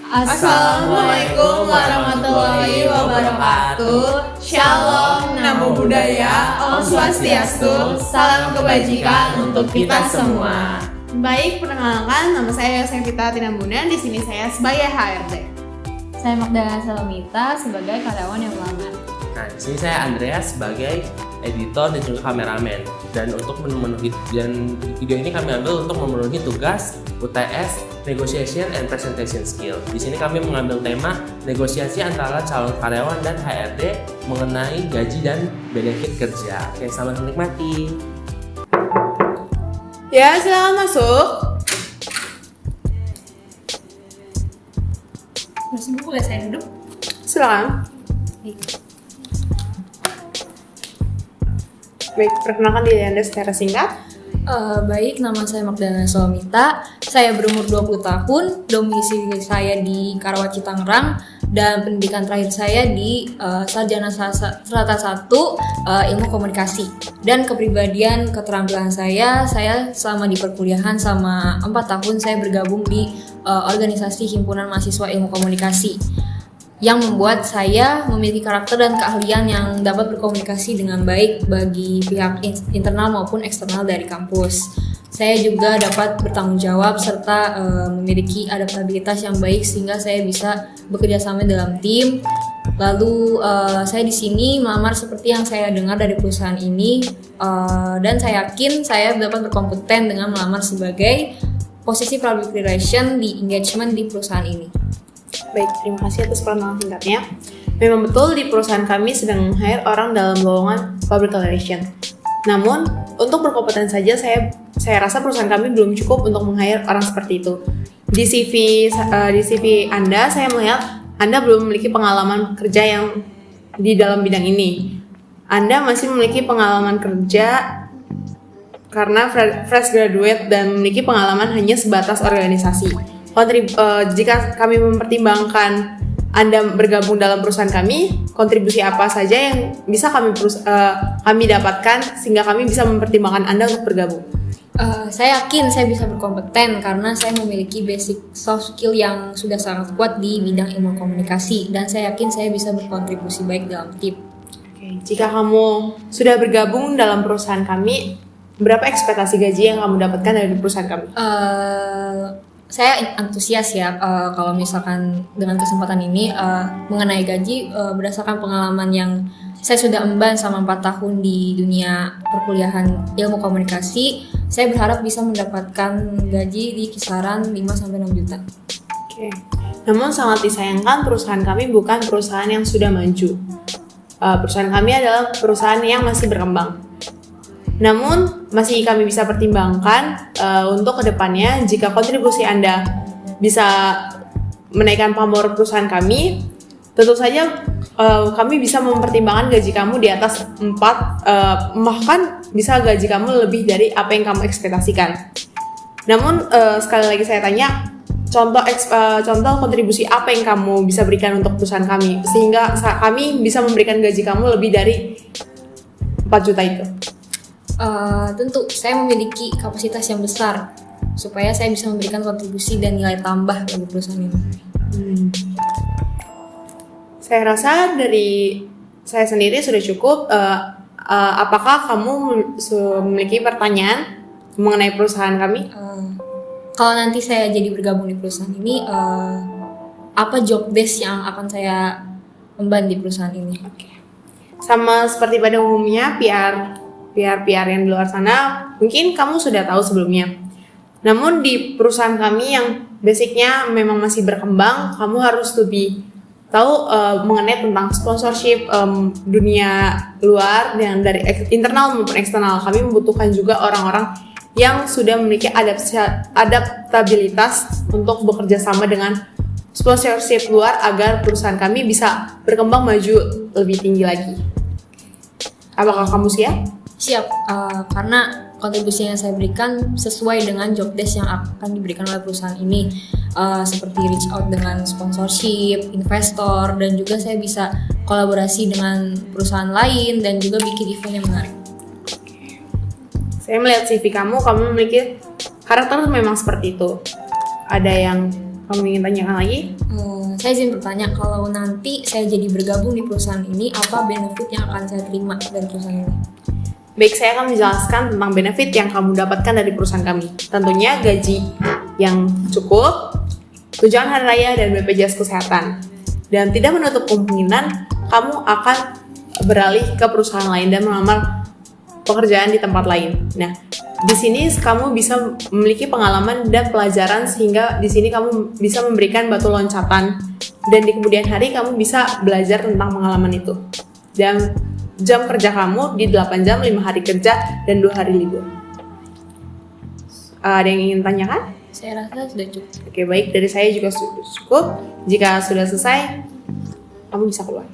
Assalamualaikum warahmatullahi wabarakatuh. Shalom, namo buddhaya, om swastiastu, salam kebajikan untuk kita semua. Baik, perkenalkan, nama saya Yosefita Tinambunan. Di sini saya sebagai HRD. Saya Magdalena Salomita sebagai karyawan yang melamar. Nah, di sini saya Andreas sebagai editor dan juga kameramen. Dan untuk memenuhi video ini kami ambil untuk memenuhi tugas UTS Negotiation and Presentation Skill. Di sini kami mengambil tema negosiasi antara calon karyawan dan HRD mengenai gaji dan benefit kerja. Oke, selamat menikmati. Ya, silakan masuk. Masih boleh saya duduk? Silakan. Baik, perkenalkan diri Anda secara singkat. Baik, nama saya Magdalena Salomita. Saya berumur 20 tahun, domisili saya di Karawaci, Tangerang, dan pendidikan terakhir saya di Sarjana Strata 1 Ilmu Komunikasi. Dan kepribadian keterampilan saya selama di perkuliahan selama 4 tahun saya bergabung di organisasi Himpunan Mahasiswa Ilmu Komunikasi yang membuat saya memiliki karakter dan keahlian yang dapat berkomunikasi dengan baik bagi pihak internal maupun eksternal dari kampus. Saya juga dapat bertanggung jawab serta memiliki adaptabilitas yang baik sehingga saya bisa bekerja sama dalam tim. Lalu saya di sini melamar seperti yang saya dengar dari perusahaan ini dan saya yakin saya dapat berkompeten dengan melamar sebagai posisi public relation di engagement di perusahaan ini. Baik, terima kasih atas perkenalan singkatnya. Memang betul di perusahaan kami sedang hire orang dalam lowongan public relation. Namun, untuk berkompeten saja saya rasa perusahaan kami belum cukup untuk meng-hire orang seperti itu. Di CV Anda, saya melihat Anda belum memiliki pengalaman kerja yang di dalam bidang ini. Anda masih memiliki pengalaman kerja karena fresh graduate dan memiliki pengalaman hanya sebatas organisasi. Jika kami mempertimbangkan Anda bergabung dalam perusahaan kami, kontribusi apa saja yang bisa kami dapatkan sehingga kami bisa mempertimbangkan Anda untuk bergabung? Saya yakin saya bisa berkompeten karena saya memiliki basic soft skill yang sudah sangat kuat di bidang ilmu komunikasi dan saya yakin saya bisa berkontribusi baik dalam tim. Oke, jika kamu sudah bergabung dalam perusahaan kami, berapa ekspektasi gaji yang kamu dapatkan dari perusahaan kami? Saya antusias ya kalau misalkan dengan kesempatan ini mengenai gaji berdasarkan pengalaman yang saya sudah emban selama 4 tahun di dunia perkuliahan ilmu komunikasi. Saya berharap bisa mendapatkan gaji di kisaran 5-6 juta. Oke. Namun sangat disayangkan perusahaan kami bukan perusahaan yang sudah maju. Perusahaan kami adalah perusahaan yang masih berkembang. Namun masih kami bisa pertimbangkan untuk kedepannya jika kontribusi Anda bisa menaikkan pamor perusahaan kami, tentu saja kami bisa mempertimbangkan gaji kamu di atas 4, bahkan bisa gaji kamu lebih dari apa yang kamu ekspektasikan. Namun sekali lagi saya tanya, contoh kontribusi apa yang kamu bisa berikan untuk perusahaan kami sehingga kami bisa memberikan gaji kamu lebih dari 4 juta itu. Tentu saya memiliki kapasitas yang besar supaya saya bisa memberikan kontribusi dan nilai tambah bagi perusahaan ini. Saya rasa dari saya sendiri sudah cukup. Apakah kamu memiliki pertanyaan mengenai perusahaan kami? Kalau nanti saya jadi bergabung di perusahaan ini, apa job desk yang akan saya emban di perusahaan ini? Sama seperti pada umumnya PR yang di luar sana, mungkin kamu sudah tahu sebelumnya. Namun di perusahaan kami yang basicnya memang masih berkembang, kamu harus lebih tahu mengenai tentang sponsorship dunia luar yang dari internal maupun eksternal. Kami membutuhkan juga orang-orang yang sudah memiliki adaptabilitas untuk bekerja sama dengan sponsorship luar agar perusahaan kami bisa berkembang maju lebih tinggi lagi. Apakah kamu siap? Siap, karena kontribusi yang saya berikan sesuai dengan job desk yang akan diberikan oleh perusahaan ini, seperti reach out dengan sponsorship, investor, dan juga saya bisa kolaborasi dengan perusahaan lain dan juga bikin event yang menarik. Saya melihat CV kamu memiliki karakter memang seperti itu. Ada yang kamu ingin tanyakan lagi? Saya izin bertanya, kalau nanti saya jadi bergabung di perusahaan ini, apa benefit yang akan saya terima dari perusahaan ini? Baik, saya akan menjelaskan tentang benefit yang kamu dapatkan dari perusahaan kami. Tentunya gaji yang cukup, tunjangan hari raya, dan BPJS Kesehatan. Dan tidak menutup kemungkinan kamu akan beralih ke perusahaan lain dan melamar pekerjaan di tempat lain. Nah, di sini kamu bisa memiliki pengalaman dan pelajaran sehingga di sini kamu bisa memberikan batu loncatan dan di kemudian hari kamu bisa belajar tentang pengalaman itu. Dan jam kerja kamu di 8 jam, 5 hari kerja, dan 2 hari libur. Ada yang ingin tanyakan? Saya rasa sudah cukup. Oke, baik. Dari saya juga sudah cukup. Jika sudah selesai, kamu bisa keluar.